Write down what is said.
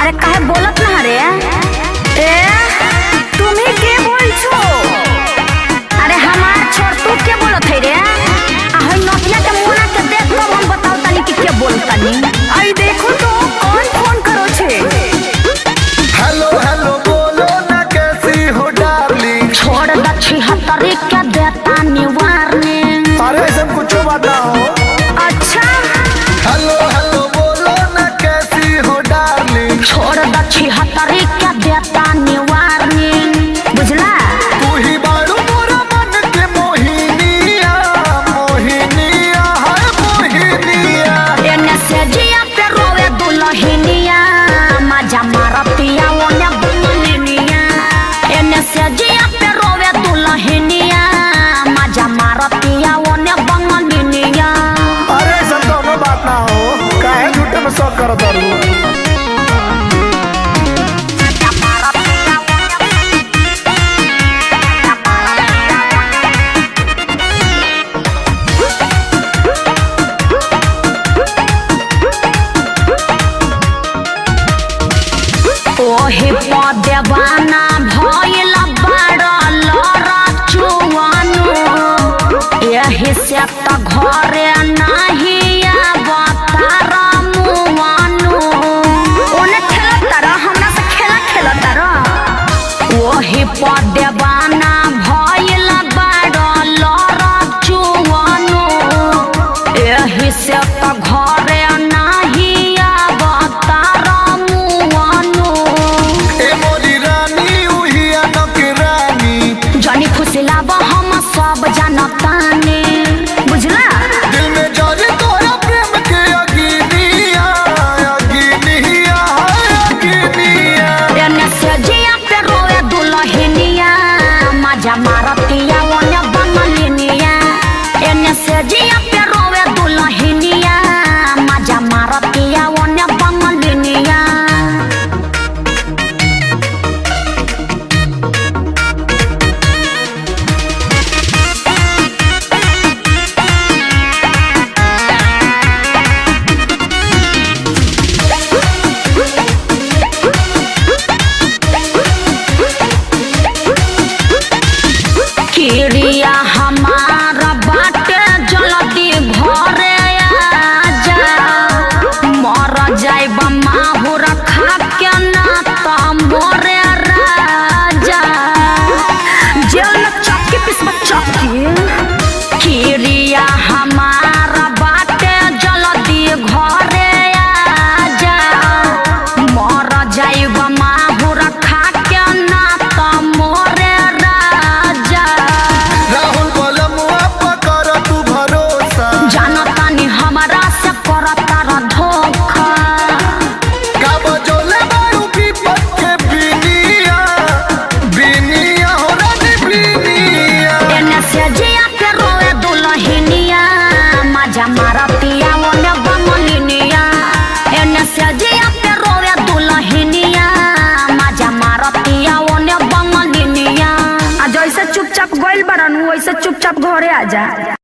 अरे काहे बोलत ना रे? ए तुम्ही के बोलछो? अरे हमार छोड़ तू के बोलत है रे? आहै नोटिया के मुना के देख तब हम बताओ तनी कि के बोलतनी। आई देखो तो कौन फोन करो छे। हेलो हेलो बोलो ना कैसी हो डार्लिंग। छोड़ दच्छी हतरी के देता निवारने। अरे ऐसा कुछ बताओ। अच्छा हेलो हेलो बोलो ना कैसी हो डार्लिंग। छोड़ दच्छी हतरी के देता निवारने। बुझला तू ही बारू मोरा मन के मोहिनिया मोहिनिया है मोहिनिया। एने से जिया पे रोवे दुल्हनिया मजा मारतिया ओने बुलनिया। एने से जिया पे रोवे दुल्हनिया मजा मारतिया ओने बंगलिनिया। अरे ऐसा दोनों बात ना हो, काहे झूठे में शौक करत तारू। ओहे पदेवाना भइल बाड़ल रचुआनो। एही से त घरे नाही आवतार मुआनो। ओने खेलता रह, हमरा से खेलता रह। ओहे पदेवाना भइल बाड़ल रचुआनो। एही से त घरे नाही आवतार मुआनो। ए मोरी रानी उहिया नौकरानी। जानी फुसलाब हम सब जानताने। बुझला दिल में जाने तोरा प्रेम के अग्निया अग्निया है अग्निया। एने से जिया पे रोए दुल्हनिया मजा मारतिया ओने बंगलिनिया। एने से जिया पे रोए दुल्हनिया मजा मारतिया ओने बंगलिनिया। किरिया हमारा बाटे जल्दी घरे आजा। मर जाइब माहुर खा के ना त मोरे राजा। जेल में चक्की पिसब चक्की। किरिया हमारा बाटे जल्दी घरे आजा। मर जाइब माहुर खा के ना त मोरे राजा। राहुल बलमुआ पकर तू भरोसा। जानतानी हमारा से करता र धोखा। का बजोले बारू विपत के बिनिया बिनिया हो रानी बिनिया। एने से जिया के रोए दुल्हनिया मजा मारतिया ओने बंगलिनिया। एने से जिया के रोए दुल्हनिया मजा मारतिया ओने बंगलिनिया। आ जैसे चुपचाप गइल बारन वैसे चुपचाप घरे आजा।